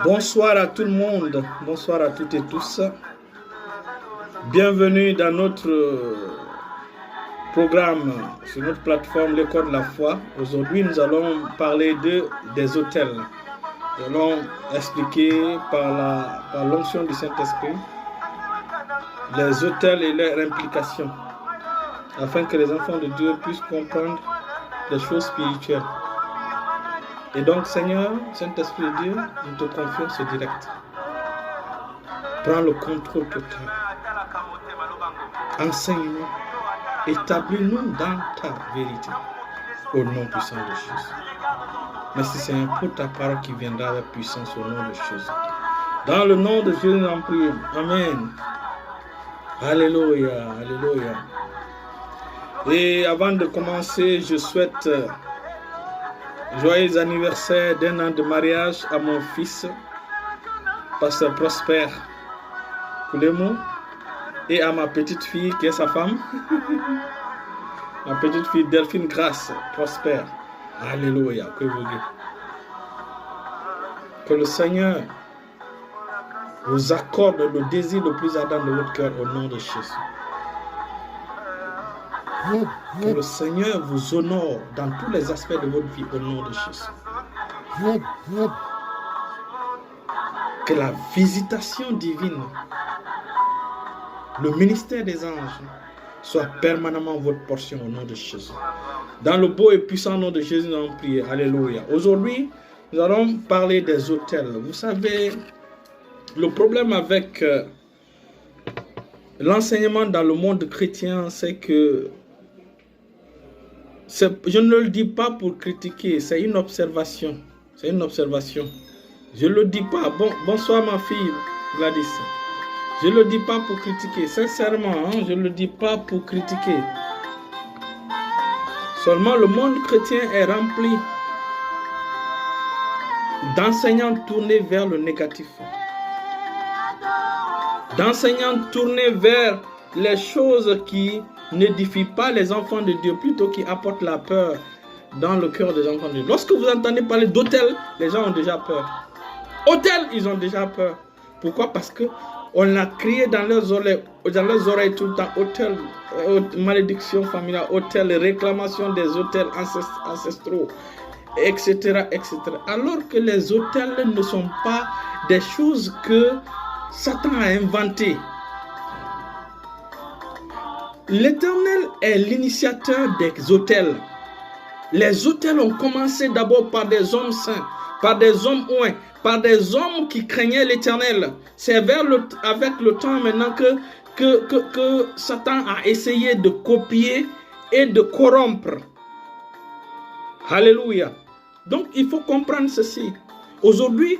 Bonsoir à tout le monde, bonsoir à toutes et tous. Bienvenue dans notre programme sur notre plateforme L'école de la foi. Aujourd'hui, nous allons parler des autels. Nous allons expliquer par l'onction du Saint-Esprit les autels et leurs implications, afin que les enfants de Dieu puissent comprendre les choses spirituelles. Et donc, Seigneur, Saint-Esprit de Dieu, nous te confions ce direct. Prends le contrôle total. Enseigne-nous, établis-nous dans ta vérité, au nom puissant de Jésus. Merci Seigneur pour ta parole qui viendra avec puissance au nom de Jésus. Dans le nom de Jésus, nous en prions. Amen. Alléluia, alléluia. Et avant de commencer, je souhaite joyeux anniversaire d'un an de mariage à mon fils, Pasteur Prosper Koulemou, et à ma petite fille qui est sa femme, ma petite fille Delphine Grace Prosper. Alléluia, que le Seigneur vous accorde le désir le plus ardent de votre cœur au nom de Jésus. Que le Seigneur vous honore dans tous les aspects de votre vie au nom de Jésus. Que la visitation divine, le ministère des anges, soit permanemment votre portion au nom de Jésus. Dans le beau et puissant nom de Jésus, nous allons prier. Alléluia. Aujourd'hui, nous allons parler des autels. Vous savez, le problème avec l'enseignement dans le monde chrétien, c'est que je ne le dis pas pour critiquer, c'est une observation. C'est une observation. Je ne le dis pas. Bonsoir ma fille Gladys. Je ne le dis pas pour critiquer. Sincèrement, je ne le dis pas pour critiquer. Seulement le monde chrétien est rempli d'enseignants tournés vers le négatif. D'enseignants tournés vers les choses qui n'édifient pas les enfants de Dieu, plutôt qui apportent la peur dans le cœur des enfants de Dieu. Lorsque vous entendez parler d'hôtel, les gens ont déjà peur. Hôtel, ils ont déjà peur. Pourquoi? Parce que on a crié dans leurs oreilles tout le temps hôtel, malédiction familiale, hôtel, réclamation des hôtels ancestraux, etc., etc. Alors que les hôtels ne sont pas des choses que Satan a inventées. L'Éternel est l'initiateur des autels. Les autels ont commencé d'abord par des hommes saints, par des hommes ouins, par des hommes qui craignaient l'Éternel. C'est avec le temps maintenant que Satan a essayé de copier et de corrompre. Alléluia. Donc il faut comprendre ceci. Aujourd'hui,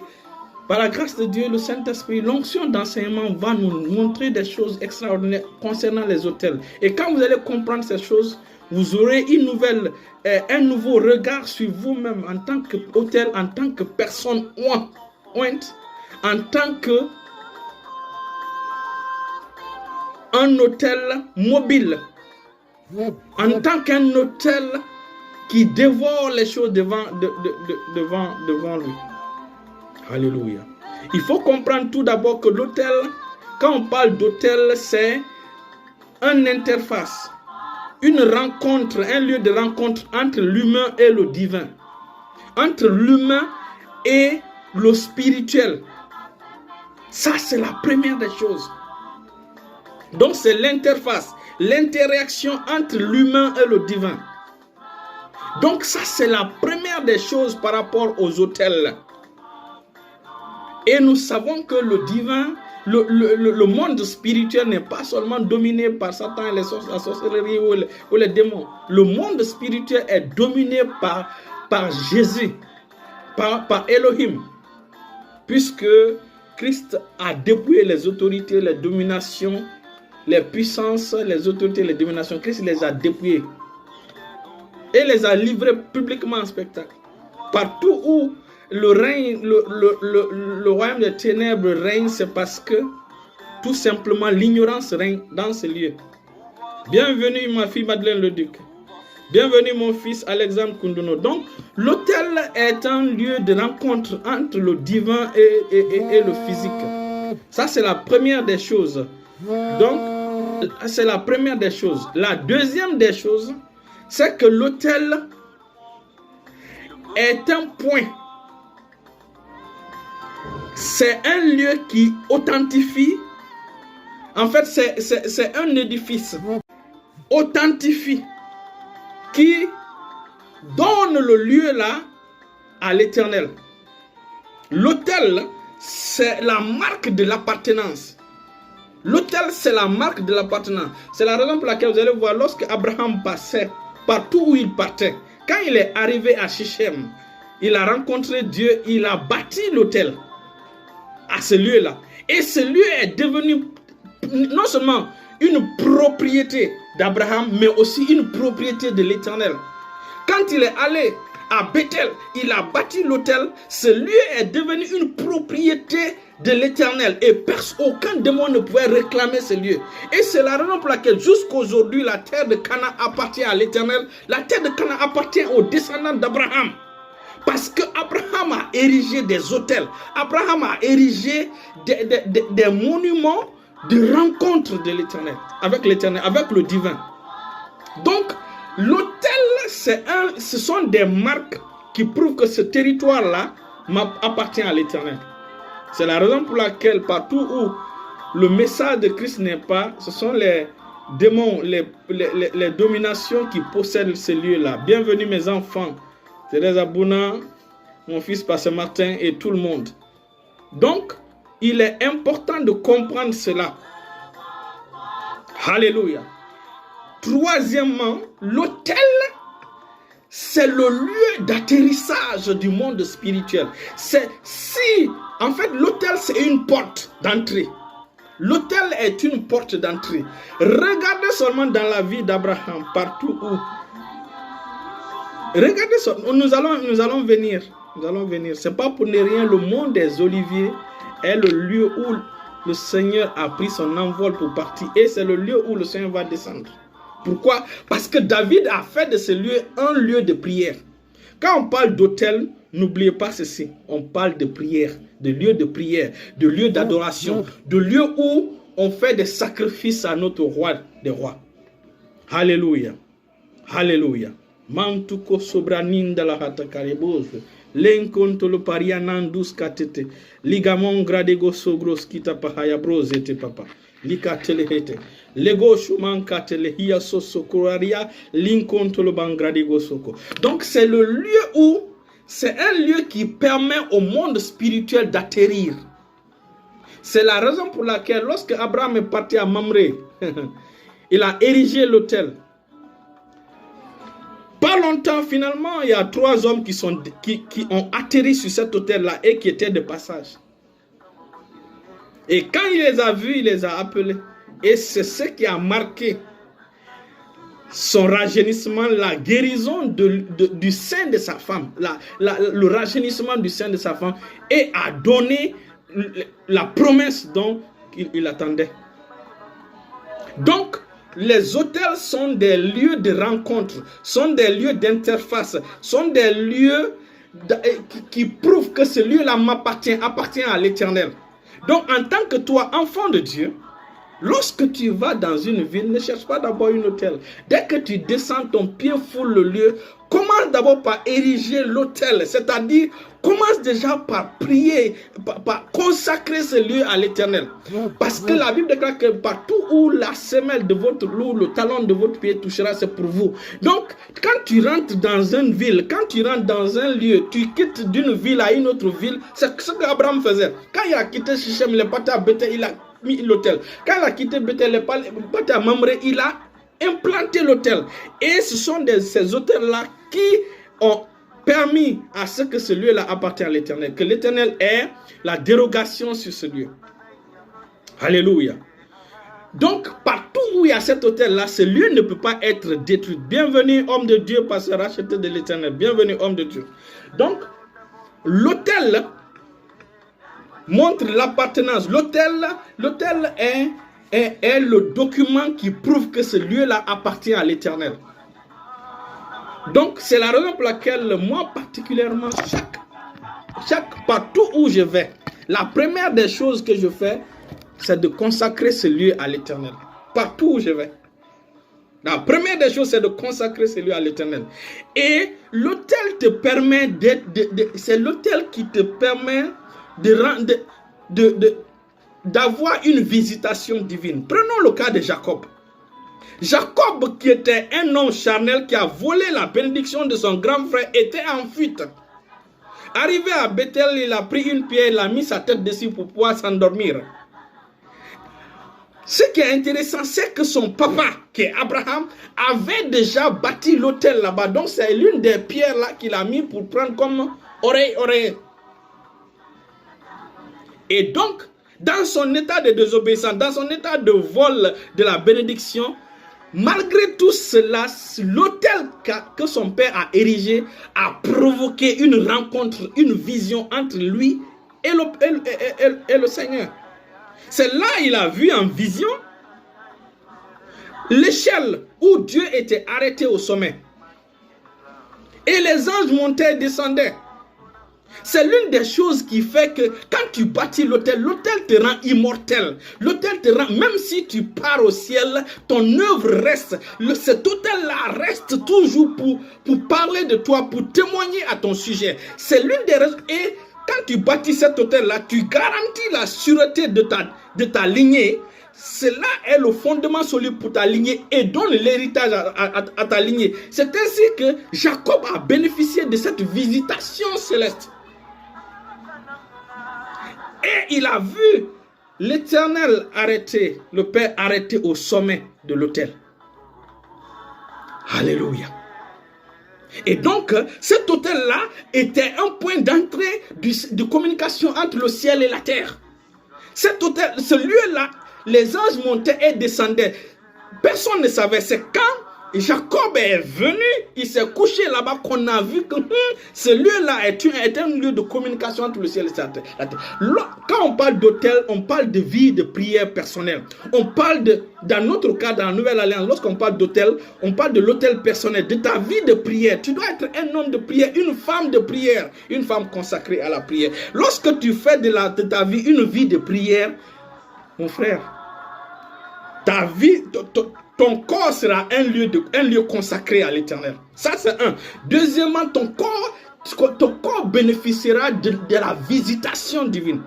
par la grâce de Dieu, le Saint-Esprit, l'onction d'enseignement va nous montrer des choses extraordinaires concernant les autels. Et quand vous allez comprendre ces choses, vous aurez un nouveau regard sur vous-même en tant qu'autel, en tant que personne ointe, en tant qu'un autel mobile, en tant qu'un autel qui dévore les choses devant lui. Alléluia. Il faut comprendre tout d'abord que l'autel, quand on parle d'autel, c'est une interface, une rencontre, un lieu de rencontre entre l'humain et le divin, entre l'humain et le spirituel. Ça, c'est la première des choses. Donc, c'est l'interface, l'interaction entre l'humain et le divin. Donc, ça, c'est la première des choses par rapport aux autels. Et nous savons que le divin, le monde spirituel n'est pas seulement dominé par Satan et la sorcellerie ou les démons. Le monde spirituel est dominé par Jésus, par Elohim. Puisque Christ a dépouillé les autorités, les dominations, les puissances, les autorités, les dominations. Christ les a dépouillées et les a livrés publiquement en spectacle. Partout où le royaume des ténèbres règne, c'est parce que tout simplement l'ignorance règne dans ce lieu. Bienvenue ma fille Madeleine Leduc. Bienvenue mon fils Alexandre Kunduno. Donc, l'autel est un lieu de rencontre entre le divin et le physique. Ça, c'est la première des choses. Donc, c'est la première des choses. La deuxième des choses, c'est que l'autel est un point. C'est un lieu qui authentifie. En fait, c'est un édifice authentifie qui donne le lieu là à l'Éternel. L'autel, c'est la marque de l'appartenance. L'autel, c'est la marque de l'appartenance. C'est la raison pour laquelle vous allez voir, lorsque Abraham passait partout où il partait, quand il est arrivé à Shichem, il a rencontré Dieu, il a bâti l'autel à ce lieu-là. Et ce lieu est devenu non seulement une propriété d'Abraham, mais aussi une propriété de l'Éternel. Quand il est allé à Bethel, il a bâti l'autel. Ce lieu est devenu une propriété de l'Éternel. Et aucun démon ne pouvait réclamer ce lieu. Et c'est la raison pour laquelle jusqu'aujourd'hui, la terre de Canaan appartient à l'Éternel. La terre de Canaan appartient aux descendants d'Abraham. Parce que Abraham a érigé des autels. Abraham a érigé des monuments de rencontre de l'Éternel, avec le divin. Donc, l'autel, ce sont des marques qui prouvent que ce territoire-là appartient à l'Éternel. C'est la raison pour laquelle partout où le message de Christ n'est pas, ce sont les démons, les dominations qui possèdent ce lieu-là. Bienvenue mes enfants, Thérèse Abouna, mon fils Pasteur Martin et tout le monde. Donc, il est important de comprendre cela. Alléluia. Troisièmement, l'autel, c'est le lieu d'atterrissage du monde spirituel. En fait, l'autel, c'est une porte d'entrée. L'autel est une porte d'entrée. Regardez seulement dans la vie d'Abraham, partout où. Regardez seulement, nous allons venir. C'est pas pour ne rien, le mont des Oliviers est le lieu où le Seigneur a pris son envol pour partir. Et c'est le lieu où le Seigneur va descendre. Pourquoi? Parce que David a fait de ce lieu un lieu de prière. Quand on parle d'autel, n'oubliez pas ceci. On parle de prière, de lieu de prière, de lieu d'adoration, de lieu où on fait des sacrifices à notre roi des rois. Alléluia. Alléluia. Mantuko sobraninda la hata karibose. L'encontre le parianandus katete. Ligamon gradego sogros kita pahaya brosete papa. Likatelehete. Lego shuman katelehiya sosokoraria. L'encontre le bangradego soko. Donc c'est le lieu où, c'est un lieu qui permet au monde spirituel d'atterrir. C'est la raison pour laquelle lorsque Abraham est parti à Mamré, il a érigé l'autel. Pas longtemps, finalement, il y a 3 hommes qui ont atterri sur cet hôtel-là et qui étaient de passage. Et quand il les a vus, il les a appelés. Et c'est ce qui a marqué son rajeunissement, la guérison du sein de sa femme, le rajeunissement du sein de sa femme, et a donné la promesse dont il attendait. Donc, les hôtels sont des lieux de rencontre, sont des lieux d'interface, sont des lieux qui prouvent que ce lieu-là appartient à l'Éternel. Donc, en tant que toi, enfant de Dieu, lorsque tu vas dans une ville, ne cherche pas d'abord un hôtel. Dès que tu descends, ton pied foule le lieu, commence d'abord par ériger l'autel, c'est-à-dire commence déjà par prier, par consacrer ce lieu à l'Éternel. Parce que la Bible déclare que partout où la semelle de votre loup, le talon de votre pied touchera, c'est pour vous. Donc, quand tu rentres dans une ville, quand tu rentres dans un lieu, tu quittes d'une ville à une autre ville, c'est ce qu'Abraham faisait. Quand il a quitté Shichem, il est parti à Bethel, il a mis l'autel. Quand il a quitté Bethel, il est parti à Mamré, il a implanté l'autel. Et ce sont ces autels-là qui ont permis à ce que ce lieu-là appartient à l'Éternel. Que l'Éternel ait la dérogation sur ce lieu. Alléluia. Donc, partout où il y a cet hôtel-là, ce lieu ne peut pas être détruit. Bienvenue, homme de Dieu, pasteur racheté de l'Éternel. Bienvenue, homme de Dieu. Donc, l'hôtel montre l'appartenance. L'hôtel est le document qui prouve que ce lieu-là appartient à l'Éternel. Donc, c'est la raison pour laquelle moi, particulièrement, partout où je vais, la première des choses que je fais, c'est de consacrer ce lieu à l'Éternel. Partout où je vais. La première des choses, c'est de consacrer ce lieu à l'Éternel. Et l'autel te permet c'est l'autel qui te permet d'avoir une visitation divine. Prenons le cas de Jacob. Jacob, qui était un homme charnel qui a volé la bénédiction de son grand frère, était en fuite. Arrivé à Bethel, il a pris une pierre, il a mis sa tête dessus pour pouvoir s'endormir. Ce qui est intéressant, c'est que son papa, qui est Abraham, avait déjà bâti l'autel là-bas. Donc c'est l'une des pierres là qu'il a mis pour prendre comme oreille. Et donc, dans son état de désobéissance, dans son état de vol de la bénédiction, malgré tout cela, l'autel que son père a érigé a provoqué une rencontre, une vision entre lui et le Seigneur. C'est là qu'il a vu en vision l'échelle où Dieu était arrêté au sommet. Et les anges montaient et descendaient. C'est l'une des choses qui fait que quand tu bâtis l'autel te rend immortel. L'autel te rend, même si tu pars au ciel, ton œuvre reste. Cet autel-là reste toujours pour parler de toi, pour témoigner à ton sujet. C'est l'une des raisons. Et quand tu bâtis cet autel-là, tu garantis la sûreté de ta lignée. Cela est le fondement solide pour ta lignée et donne l'héritage à ta lignée. C'est ainsi que Jacob a bénéficié de cette visitation céleste. Et il a vu l'Éternel arrêté, le Père arrêté au sommet de l'autel. Alléluia. Et donc, cet autel-là était un point d'entrée de communication entre le ciel et la terre. Cet autel, ce lieu-là, les anges montaient et descendaient. Personne ne savait. C'est quand Jacob est venu, il s'est couché là-bas qu'on a vu que ce lieu-là est un lieu de communication entre le ciel et la terre. Quand on parle d'autel, on parle de vie de prière personnelle. On parle dans notre cas, dans la Nouvelle Alliance, lorsqu'on parle d'autel, on parle de l'autel personnel, de ta vie de prière. Tu dois être un homme de prière, une femme de prière, une femme consacrée à la prière. Lorsque tu fais de ta vie une vie de prière, mon frère, ta vie, ton corps sera un lieu consacré à l'Éternel. Ça, c'est un. Deuxièmement, ton corps bénéficiera de la visitation divine.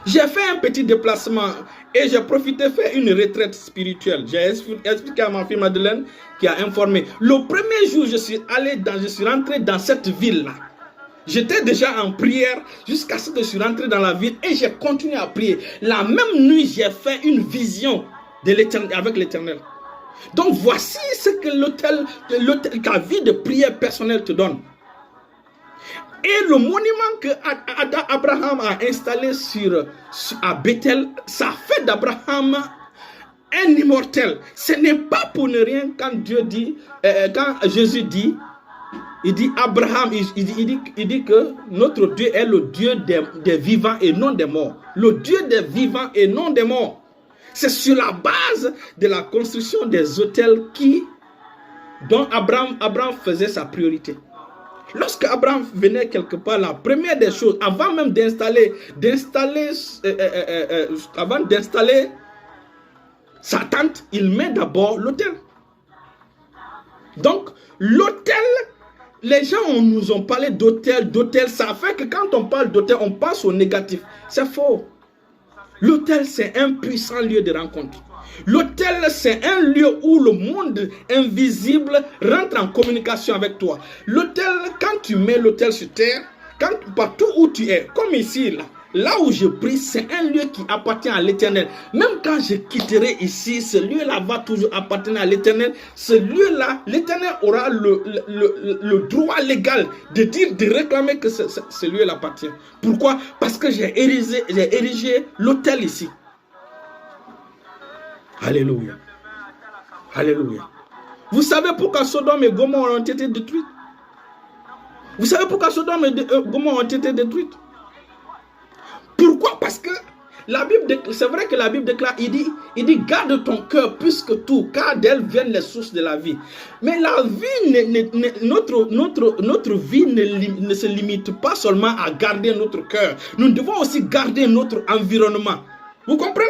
J'ai fait un petit déplacement et j'ai profité de faire une retraite spirituelle. J'ai expliqué à ma fille Madeleine qui a informé. Le premier jour, je suis rentré dans cette ville-là. J'étais déjà en prière jusqu'à ce que je suis rentré dans la ville et j'ai continué à prier. La même nuit, j'ai fait une vision avec l'Éternel. Donc voici ce que ta vie de prière personnelle te donne. Et le monument que Abraham a installé à Bethel, ça fait d'Abraham un immortel. Ce n'est pas pour ne rien quand Jésus dit, il dit Abraham, il dit que notre Dieu est le Dieu des vivants et non des morts. Le Dieu des vivants et non des morts. C'est sur la base de la construction des autels dont Abraham faisait sa priorité. Lorsque Abraham venait quelque part, la première des choses, avant même d'installer sa tente, il met d'abord l'autel. Donc, l'autel, les gens nous ont parlé d'autel, ça fait que quand on parle d'autel, on passe au négatif. C'est faux. L'autel, c'est un puissant lieu de rencontre. L'autel, c'est un lieu où le monde invisible rentre en communication avec toi. L'autel, quand tu mets l'autel sur terre, partout où tu es, comme ici, là où je prie, c'est un lieu qui appartient à l'Éternel. Même quand je quitterai ici, ce lieu-là va toujours appartenir à l'Éternel. Ce lieu-là, l'Éternel aura le droit légal de réclamer que ce lieu-là appartient. Pourquoi? Parce que j'ai érigé l'autel ici. Alléluia. Alléluia. Vous savez pourquoi Sodome et Gomorrhe ont été détruites? Vous savez pourquoi Sodome et Gomorrhe ont été détruites? Pourquoi? Parce que c'est vrai que la Bible déclare, il dit garde ton cœur plus que tout, car d'elle viennent les sources de la vie. Mais la vie, notre vie ne se limite pas seulement à garder notre cœur. Nous devons aussi garder notre environnement. Vous comprenez?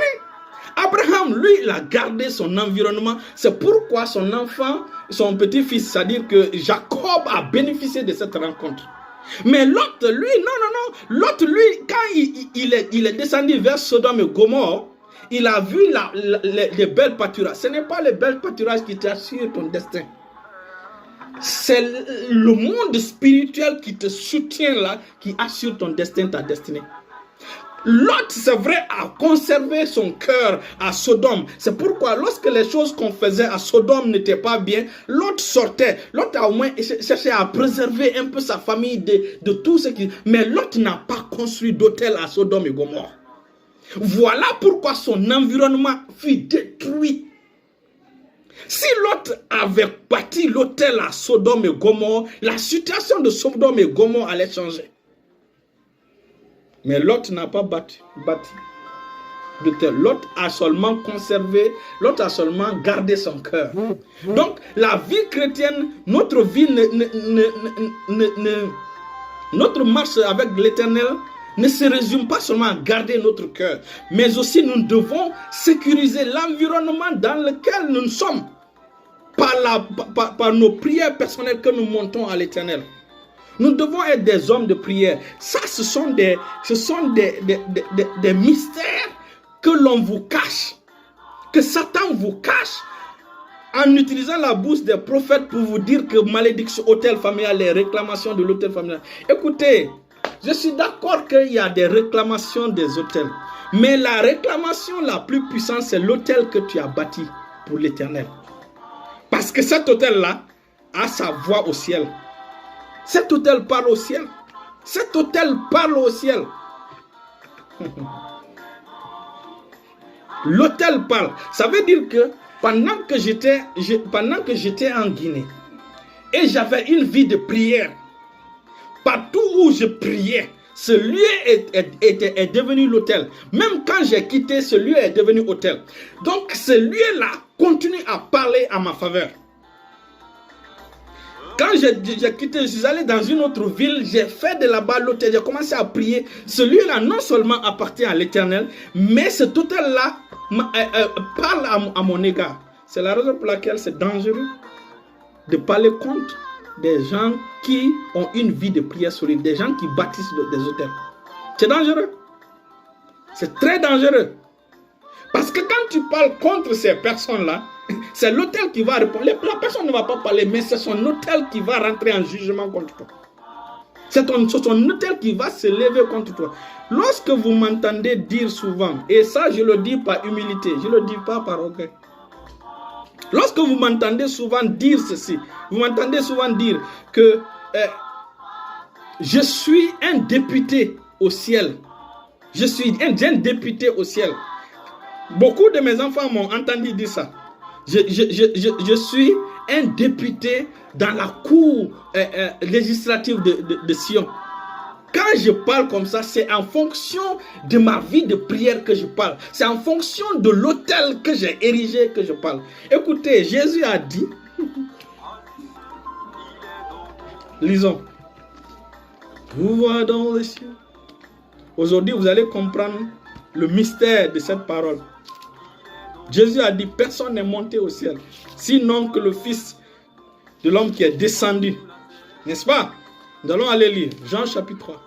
Abraham, lui, il a gardé son environnement. C'est pourquoi son enfant, son petit-fils, c'est-à-dire que Jacob a bénéficié de cette rencontre. Mais l'autre, lui, non. L'autre, lui, quand il est descendu vers Sodome et Gomorrhe, il a vu les belles pâturages. Ce n'est pas les belles pâturages qui t'assurent ton destin. C'est le monde spirituel qui te soutient là, qui assure ton destin, ta destinée. L'autre, c'est vrai, a conservé son cœur à Sodome. C'est pourquoi lorsque les choses qu'on faisait à Sodome n'étaient pas bien, l'autre sortait. L'autre a au moins cherché à préserver un peu sa famille de tout ce qui... Mais l'autre n'a pas construit d'hôtel à Sodome et Gomorrhe. Voilà pourquoi son environnement fut détruit. Si l'autre avait bâti l'hôtel à Sodome et Gomorrhe, la situation de Sodome et Gomorrhe allait changer. Mais l'autre n'a pas bâti d'hôtel. L'autre a seulement conservé, l'autre a seulement gardé son cœur. Donc, la vie chrétienne, notre vie, notre marche avec l'Éternel ne se résume pas seulement à garder notre cœur, mais aussi nous devons sécuriser l'environnement dans lequel nous sommes par nos prières personnelles que nous montons à l'Éternel. Nous devons être des hommes de prière. Ça, ce sont des mystères que l'on vous cache, que Satan vous cache en utilisant la bouche des prophètes pour vous dire que malédiction, hôtel familial, les réclamations de l'hôtel familial. Écoutez, je suis d'accord qu'il y a des réclamations des hôtels, mais la réclamation la plus puissante, c'est l'hôtel que tu as bâti pour l'Éternel. Parce que cet hôtel-là a sa voix au ciel. Cet hôtel parle au ciel. Cet hôtel parle au ciel. L'hôtel parle. Ça veut dire que pendant que j'étais en Guinée et j'avais une vie de prière, partout où je priais, ce lieu est devenu l'hôtel. Même quand j'ai quitté, ce lieu est devenu hôtel. Donc ce lieu-là continue à parler à ma faveur. Quand j'ai quitté, je suis allé dans une autre ville, j'ai fait de là-bas l'hôtel, j'ai commencé à prier. Ce lieu-là non seulement appartient à l'Éternel, mais cet hôtel-là parle à mon égard. C'est la raison pour laquelle c'est dangereux de parler contre des gens qui ont une vie de prière solide, des gens qui bâtissent des hôtels. C'est dangereux. C'est très dangereux. Parce que quand tu parles contre ces personnes-là, c'est l'hôtel qui va répondre. La personne ne va pas parler, mais c'est son hôtel qui va rentrer en jugement contre toi. C'est son hôtel qui va se lever contre toi. Lorsque vous m'entendez dire souvent, et ça je le dis par humilité, je ne le dis pas par orgueil. Lorsque vous m'entendez souvent dire ceci, vous m'entendez souvent dire que je suis un député au ciel. Je suis un député au ciel. Beaucoup de mes enfants m'ont entendu dire ça. Je suis un député dans la cour législative de Sion. Quand je parle comme ça, c'est en fonction de ma vie de prière que je parle. C'est en fonction de l'autel que j'ai érigé que je parle. Écoutez, Jésus a dit, lisons, vous voyez dans les cieux. Aujourd'hui, vous allez comprendre le mystère de cette parole. Jésus a dit, personne n'est monté au ciel, sinon que le Fils de l'homme qui est descendu. N'est-ce pas? Nous allons aller lire Jean chapitre 3.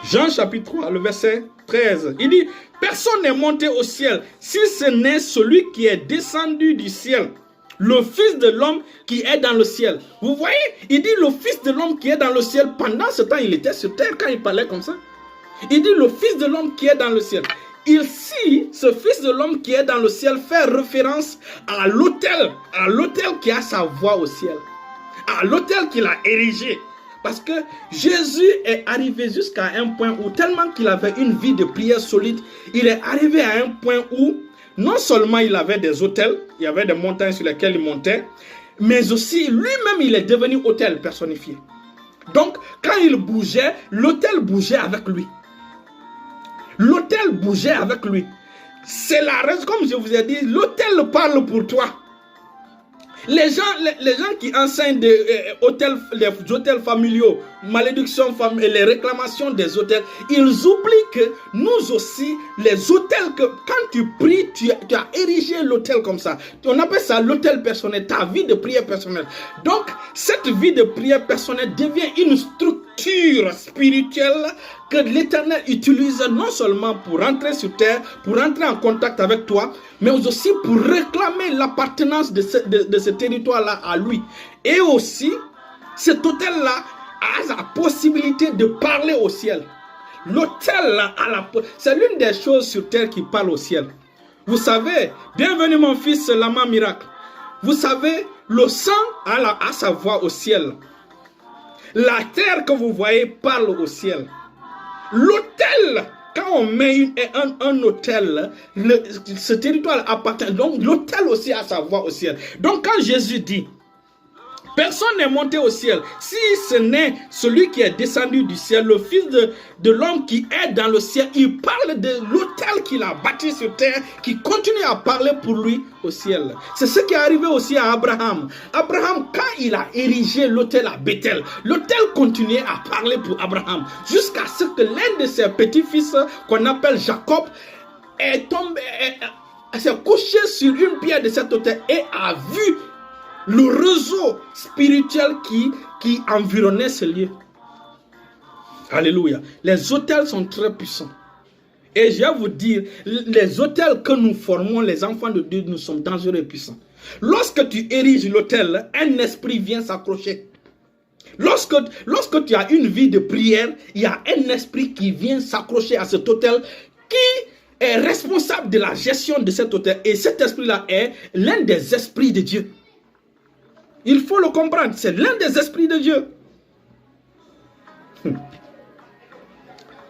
Jean chapitre 3, le verset 13. Il dit, personne n'est monté au ciel, si ce n'est celui qui est descendu du ciel, le Fils de l'homme qui est dans le ciel. Vous voyez, il dit le Fils de l'homme qui est dans le ciel. Pendant ce temps, il était sur terre quand il parlait comme ça. Il dit le Fils de l'homme qui est dans le ciel. Ici, ce Fils de l'homme qui est dans le ciel fait référence à l'autel qui a sa voix au ciel, à l'autel qu'il a érigé. Parce que Jésus est arrivé jusqu'à un point où, tellement qu'il avait une vie de prière solide, il est arrivé à un point où, non seulement il avait des autels, il y avait des montagnes sur lesquelles il montait, mais aussi lui-même il est devenu autel personnifié. Donc, quand il bougeait, l'autel bougeait avec lui. L'autel bougeait avec lui. C'est la raison, comme je vous ai dit, l'autel parle pour toi. Les gens qui enseignent les hôtels familiaux, malédiction familiale, les réclamations des hôtels, ils oublient que nous aussi, les hôtels, que quand tu pries, tu as érigé l'hôtel comme ça. On appelle ça l'hôtel personnel, ta vie de prière personnelle. Donc, cette vie de prière personnelle devient une structure spirituelle que l'Éternel utilise non seulement pour rentrer sur terre, pour rentrer en contact avec toi, mais aussi pour réclamer l'appartenance de ce territoire-là à lui. Et aussi, cet hôtel-là a la possibilité de parler au ciel. L'hôtel-là, c'est l'une des choses sur terre qui parle au ciel. Vous savez, bienvenue mon fils, l'amant miracle. Vous savez, le sang a sa voix au ciel. La terre que vous voyez parle au ciel. L'hôtel, quand on met un hôtel, ce territoire appartient. Donc l'hôtel aussi a sa voix au ciel. Donc quand Jésus dit, personne n'est monté au ciel, si ce n'est celui qui est descendu du ciel, le Fils de l'homme qui est dans le ciel, il parle de l'hôtel qu'il a bâti sur terre, qui continue à parler pour lui au ciel. C'est ce qui est arrivé aussi à Abraham. Abraham, quand il a érigé l'hôtel à Bethel, l'hôtel continuait à parler pour Abraham, jusqu'à ce que l'un de ses petits-fils, qu'on appelle Jacob, s'est couché sur une pierre de cet hôtel et a vu le réseau spirituel qui environnait ce lieu. Alléluia. Les hôtels sont très puissants. Et je vais vous dire, les hôtels que nous formons, les enfants de Dieu, nous sommes dangereux et puissants. Lorsque tu ériges l'hôtel, un esprit vient s'accrocher. Lorsque tu as une vie de prière, il y a un esprit qui vient s'accrocher à cet hôtel qui est responsable de la gestion de cet hôtel. Et cet esprit-là est l'un des esprits de Dieu. Il faut le comprendre, c'est l'un des esprits de Dieu.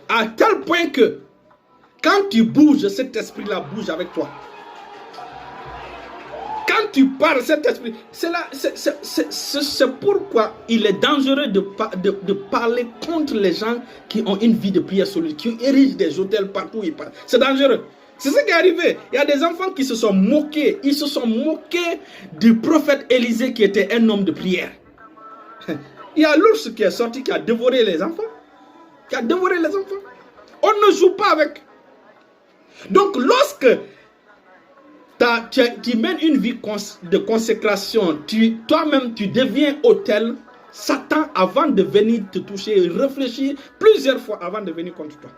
À tel point que, quand tu bouges, cet esprit-là bouge avec toi. Quand tu parles, cet esprit, c'est pourquoi il est dangereux de parler contre les gens qui ont une vie de prière solide, qui érigent des hôtels partout. C'est dangereux. C'est ce qui est arrivé. Il y a des enfants qui se sont moqués. Ils se sont moqués du prophète Élisée qui était un homme de prière. Il y a l'ours qui est sorti, qui a dévoré les enfants. On ne joue pas avec. Donc lorsque tu mènes une vie de consécration, toi-même tu deviens autel, Satan, avant de venir te toucher, réfléchit plusieurs fois avant de venir contre toi.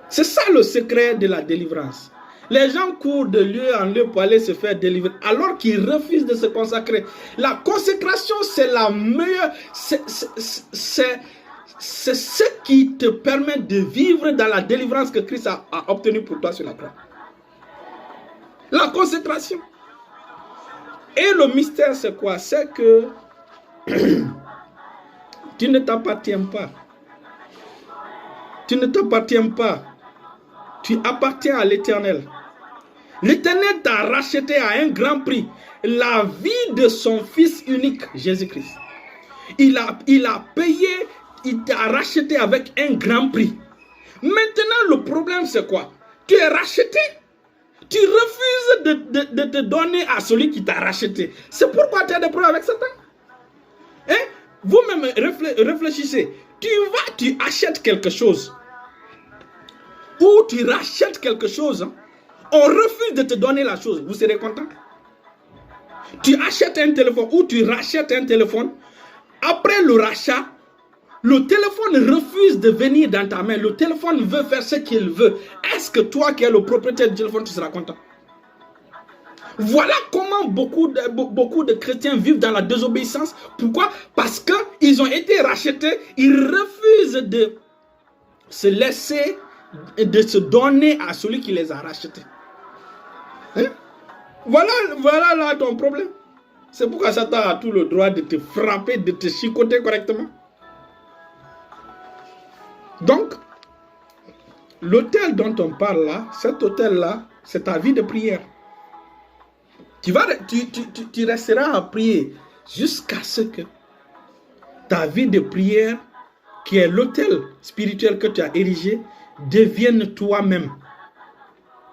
C'est ça le secret de la délivrance. Les gens courent de lieu en lieu pour aller se faire délivrer alors qu'ils refusent de se consacrer. La consécration, c'est la meilleure. C'est ce qui te permet de vivre dans la délivrance que Christ a obtenue pour toi sur la croix. La consécration. Et le mystère, c'est quoi? C'est que tu ne t'appartiens pas. Tu ne t'appartiens pas. Tu appartiens à l'Éternel. L'Éternel t'a racheté à un grand prix. La vie de son Fils unique, Jésus-Christ. Il a payé, il t'a racheté avec un grand prix. Maintenant, le problème, c'est quoi? Tu es racheté. Tu refuses de te donner à celui qui t'a racheté. C'est pourquoi tu as des problèmes avec Satan. Hein? Vous-même réfléchissez. Tu achètes quelque chose. Ou tu rachètes quelque chose. On refuse de te donner la chose. Vous serez content? Tu achètes un téléphone ou tu rachètes un téléphone. Après le rachat, le téléphone refuse de venir dans ta main. Le téléphone veut faire ce qu'il veut. Est-ce que toi qui es le propriétaire du téléphone, tu seras content? Voilà comment beaucoup de chrétiens vivent dans la désobéissance. Pourquoi? Parce qu'ils ont été rachetés. Ils refusent de se laisser, de se donner à celui qui les a rachetés. Hein? Voilà là ton problème. C'est pourquoi Satan a tout le droit de te frapper, de te chicoter correctement. Donc, l'autel dont on parle là, cet autel-là, c'est ta vie de prière. Tu resteras à prier jusqu'à ce que ta vie de prière qui est l'autel spirituel que tu as érigé, devienne toi-même.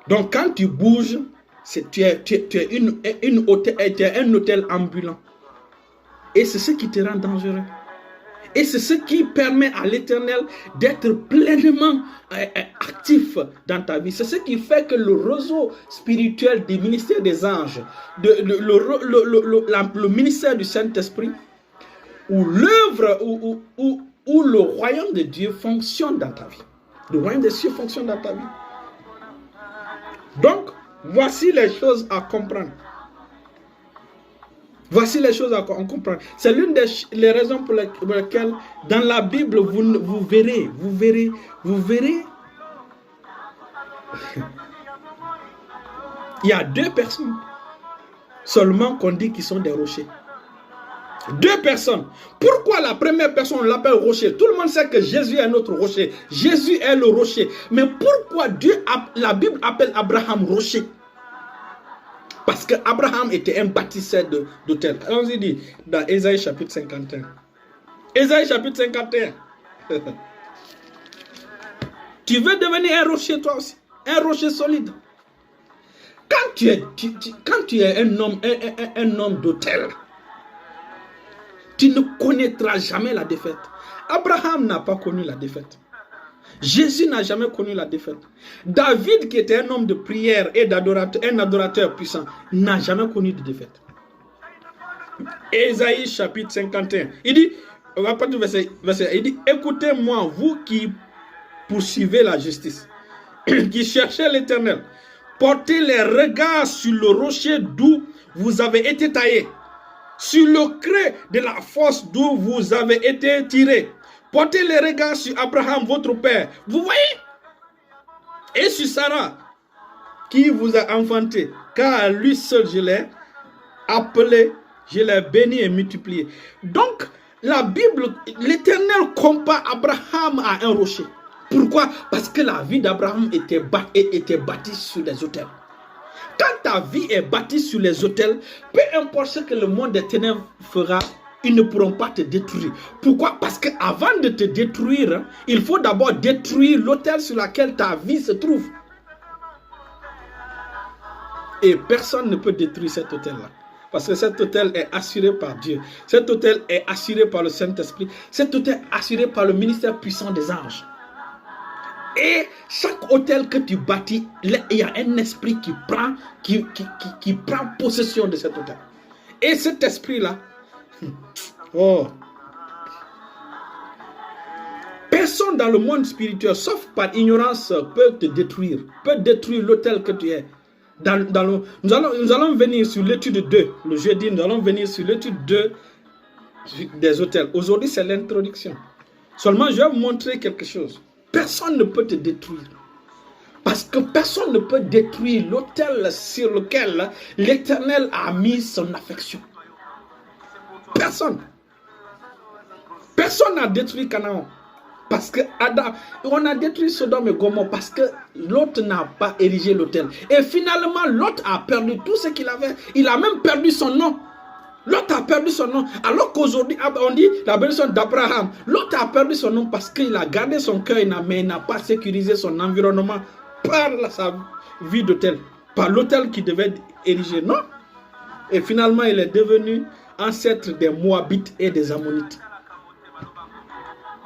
Donc quand tu bouges, tu es un autel ambulant. Et c'est ce qui te rend dangereux. Et c'est ce qui permet à l'Éternel d'être pleinement actif dans ta vie. C'est ce qui fait que le réseau spirituel du ministère des anges, le ministère du Saint-Esprit, ou l'œuvre, où le royaume de Dieu fonctionne dans ta vie. Le royaume des cieux fonctionne dans ta vie. Donc, voici les choses à comprendre. Voici les choses à comprendre. C'est l'une des raisons pour lesquelles dans la Bible, vous verrez. Il y a 2 personnes seulement qu'on dit qu'ils sont des rochers. 2 personnes. Pourquoi la première personne on l'appelle rocher? Tout le monde sait que Jésus est notre rocher. Jésus est le rocher. Mais pourquoi la Bible appelle Abraham rocher? Parce qu'Abraham était un bâtisseur d'autel. Allons-y dire dans Ésaïe chapitre 51. Ésaïe chapitre 51. Tu veux devenir un rocher toi aussi? Un rocher solide. Quand tu es un homme d'autel, tu ne connaîtras jamais la défaite. Abraham n'a pas connu la défaite. Jésus n'a jamais connu la défaite. David, qui était un homme de prière et un adorateur puissant, n'a jamais connu de défaite. Ésaïe chapitre 51. Il dit, on va pas du verset, il dit, écoutez-moi, vous qui poursuivez la justice, qui cherchez l'Éternel, portez les regards sur le rocher d'où vous avez été taillé, sur le creux de la fosse d'où vous avez été tiré. Portez les regards sur Abraham, votre père. Vous voyez? Et sur Sarah, qui vous a enfanté. Car à lui seul je l'ai appelé, je l'ai béni et multiplié. Donc, la Bible, l'Éternel compare Abraham à un rocher. Pourquoi? Parce que la vie d'Abraham était bâtie sur les autels. Quand ta vie est bâtie sur les autels, peu importe ce que le monde des ténèbres fera, ils ne pourront pas te détruire. Pourquoi? Parce qu'avant de te détruire, il faut d'abord détruire l'autel sur lequel ta vie se trouve. Et personne ne peut détruire cet autel-là. Parce que cet autel est assuré par Dieu. Cet autel est assuré par le Saint-Esprit. Cet autel est assuré par le ministère puissant des anges. Et chaque autel que tu bâtis, il y a un esprit qui prend possession de cet autel. Et cet esprit-là, personne dans le monde spirituel, sauf par ignorance, peut te détruire. Peut détruire l'autel que tu es. Nous allons venir sur l'étude 2. Le jeudi, nous allons venir sur l'étude 2 des autels. Aujourd'hui, c'est l'introduction. Seulement, je vais vous montrer quelque chose. Personne ne peut te détruire. Parce que personne ne peut détruire l'autel sur lequel l'Éternel a mis son affection. Personne. Personne n'a détruit Canaan. Parce que on a détruit Sodome et Gomorrhe parce que l'autre n'a pas érigé l'autel. Et finalement, l'autre a perdu tout ce qu'il avait. Il a même perdu son nom. L'autre a perdu son nom. Alors qu'aujourd'hui, on dit la bénédiction d'Abraham. L'autre a perdu son nom parce qu'il a gardé son cœur, mais il n'a pas sécurisé son environnement par sa vie d'autel. Par l'autel qu'il devait ériger. Non. Et finalement, il est devenu ancêtre des Moabites et des Ammonites.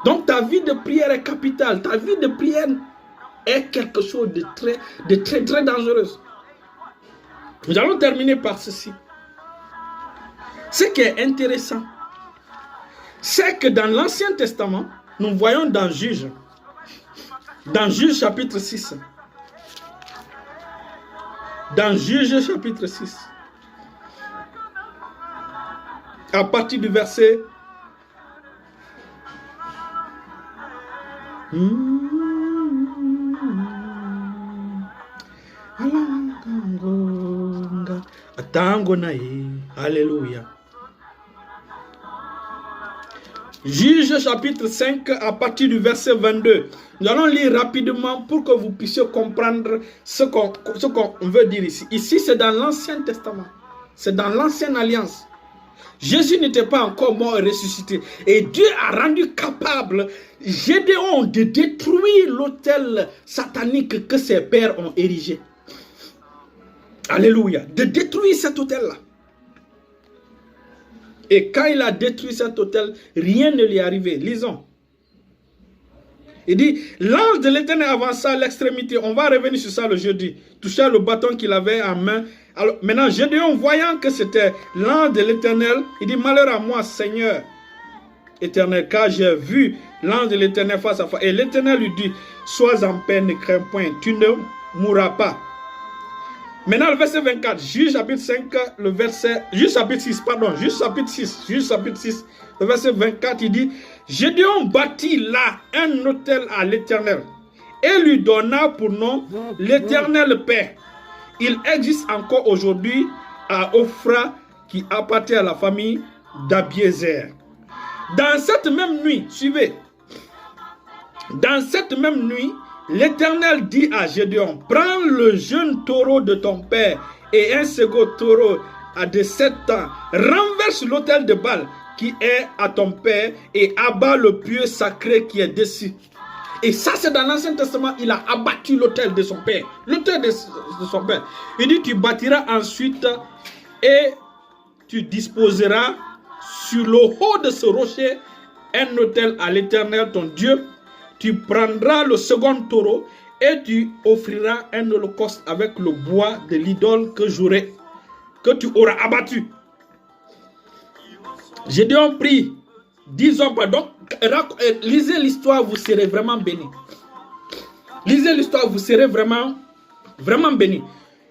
Donc ta vie de prière est capitale. Ta vie de prière est quelque chose de très dangereuse. Nous allons terminer par ceci. Ce qui est intéressant, c'est que dans l'Ancien Testament, nous voyons dans Juge chapitre 6. Dans Juge chapitre 6. À partir du verset Alléluia. Juge chapitre 5 à partir du verset 22. Nous allons lire rapidement pour que vous puissiez comprendre ce qu'on veut dire ici. Ici, c'est dans l'Ancien Testament. C'est dans l'Ancienne Alliance. Jésus n'était pas encore mort et ressuscité. Et Dieu a rendu capable Gédéon de détruire l'autel satanique que ses pères ont érigé. Alléluia. De détruire cet autel-là. Et quand il a détruit cet autel, rien ne lui est arrivé. Lisons. Il dit, l'ange de l'Éternel avança à l'extrémité. On va revenir sur ça le jeudi. Toucha le bâton qu'il avait en main. Alors maintenant, Gédéon, voyant que c'était l'ange de l'Éternel, il dit, malheur à moi, Seigneur Éternel, car j'ai vu l'ange de l'Éternel face à face. Et l'Éternel lui dit, sois en paix, ne crains point, tu ne mourras pas. Maintenant, le verset 24, Juge chapitre 5, le verset, Juge chapitre 6, pardon, Juge chapitre 6, le verset 24, il dit, Gédéon bâtit là un autel à l'Éternel et lui donna pour nom l'Éternel paix. Il existe encore aujourd'hui à Ophra qui appartient à la famille d'Abiézer. Dans cette même nuit, suivez, dans cette même nuit, l'Éternel dit à Gédéon, prends le jeune taureau de ton père et un second taureau de 7 ans, renverse l'autel de Baal qui est à ton père et abat le pieu sacré qui est dessus. Et ça, c'est dans l'Ancien Testament, il a abattu l'autel de son père. L'autel de son père. Il dit, tu bâtiras ensuite et tu disposeras sur le haut de ce rocher un autel à l'Éternel, ton Dieu. Tu prendras le second taureau et tu offriras un holocauste avec le bois de l'idole que tu auras abattu. Gédéon prie 10 hommes. Donc, lisez l'histoire, vous serez vraiment bénis. Lisez l'histoire, vous serez vraiment bénis.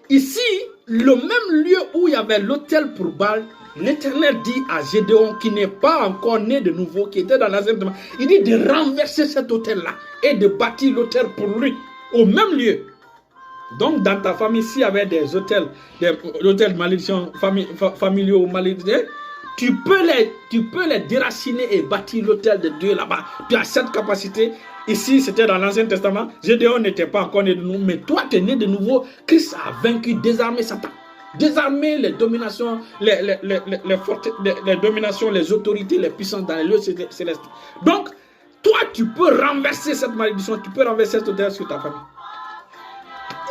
Ici, le même lieu où il y avait l'autel pour Baal, l'Éternel dit à Gédéon, qui n'est pas encore né de nouveau, qui était dans l'Ancien Testament, il dit de renverser cet autel-là et de bâtir l'autel pour lui, au même lieu. Donc, dans ta famille, s'il y avait des autels de malédiction familiaux ou malédiction, tu peux les déraciner et bâtir l'autel de Dieu là-bas. Tu as cette capacité. Ici, c'était dans l'Ancien Testament. Gédéon n'était pas encore né de nouveau, mais toi, tu es né de nouveau. Christ a vaincu, désarmé Satan. Désarmer les dominations, les dominations, les autorités, les puissances dans les lieux célestes. Donc, toi, tu peux renverser cette malédiction, tu peux renverser cet autel sur ta famille.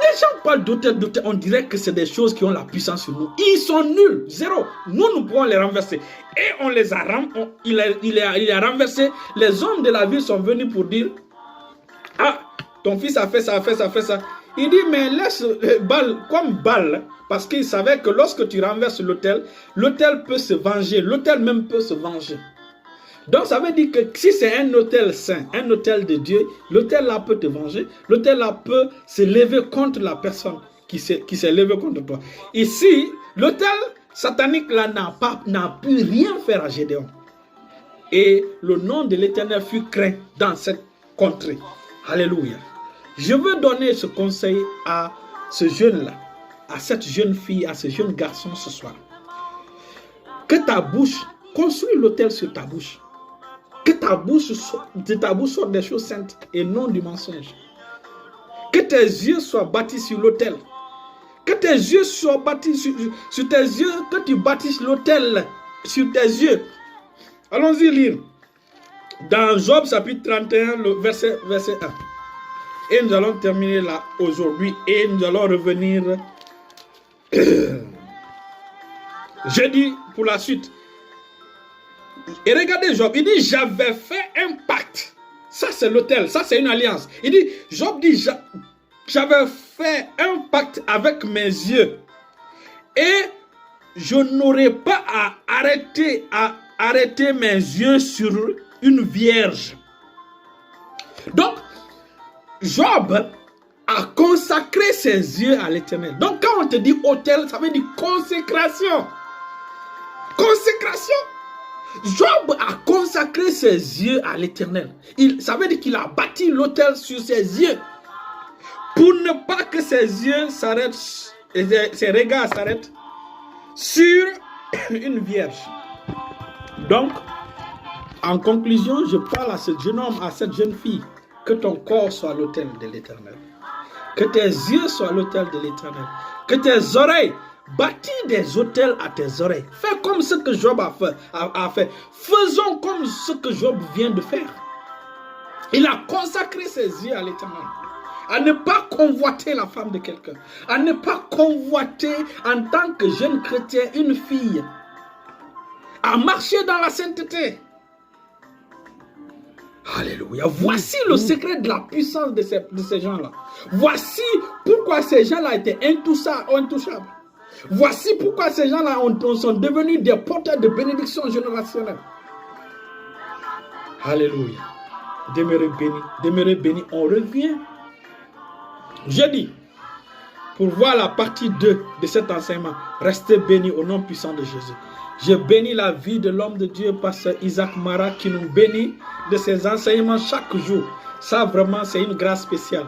Les gens parlent d'autel, on dirait que c'est des choses qui ont la puissance sur nous. Ils sont nuls, zéro. Nous pouvons les renverser. Et on les a il a renversé. Les hommes de la ville sont venus pour dire, ah, ton fils a fait ça, a fait ça, a fait ça. Il dit, mais laisse Baal, comme Baal, parce qu'il savait que lorsque tu renverses l'autel, l'autel peut se venger, l'autel même peut se venger. Donc ça veut dire que si c'est un autel saint, un autel de Dieu, l'autel là peut te venger, l'autel là peut se lever contre la personne qui s'est levée contre toi. Ici, l'autel satanique là n'a pu rien faire à Gédéon. Et le nom de l'Éternel fut craint dans cette contrée. Alléluia. Je veux donner ce conseil à ce jeune-là, à cette jeune fille, à ce jeune garçon ce soir. Que ta bouche, construis l'autel sur ta bouche. Que de ta bouche sortent des choses saintes et non du mensonge. Que tes yeux soient bâtis sur l'autel. Que tes yeux soient bâtis sur tes yeux, que tu bâtisses l'autel sur tes yeux. Allons-y lire. Dans Job chapitre 31, le verset 1. Et nous allons terminer là aujourd'hui et nous allons revenir jeudi pour la suite. Et regardez Job, il dit j'avais fait un pacte. Ça c'est l'autel, ça c'est une alliance. Il dit, Job dit j'avais fait un pacte avec mes yeux et je n'aurais pas à arrêter mes yeux sur une vierge. Donc Job a consacré ses yeux à l'Éternel. Donc quand on te dit autel, ça veut dire consécration. Consécration. Job a consacré ses yeux à l'Éternel. Ça veut dire qu'il a bâti l'autel sur ses yeux. Pour ne pas que ses yeux s'arrêtent, ses regards s'arrêtent sur une vierge. Donc, en conclusion, je parle à ce jeune homme, à cette jeune fille, que ton corps soit l'autel de l'Éternel. Que tes yeux soient l'autel de l'Éternel. Que tes oreilles Bâtis des autels à tes oreilles. Fais comme ce que Job a fait. Faisons comme ce que Job vient de faire. Il a consacré ses yeux à l'Éternel. À ne pas convoiter la femme de quelqu'un. À ne pas convoiter en tant que jeune chrétien une fille. À marcher dans la sainteté. Alléluia. Voici le secret de la puissance de ces gens-là. Voici pourquoi ces gens-là étaient intouchables. Voici pourquoi ces gens-là sont devenus des porteurs de bénédiction générationnelle. Alléluia. Demeurez bénis. On revient jeudi pour voir la partie 2 de cet enseignement. Restez bénis au nom puissant de Jésus. Je bénis la vie de l'homme de Dieu, pasteur Isaac Mara, qui nous bénit de ses enseignements chaque jour. Ça, vraiment, c'est une grâce spéciale.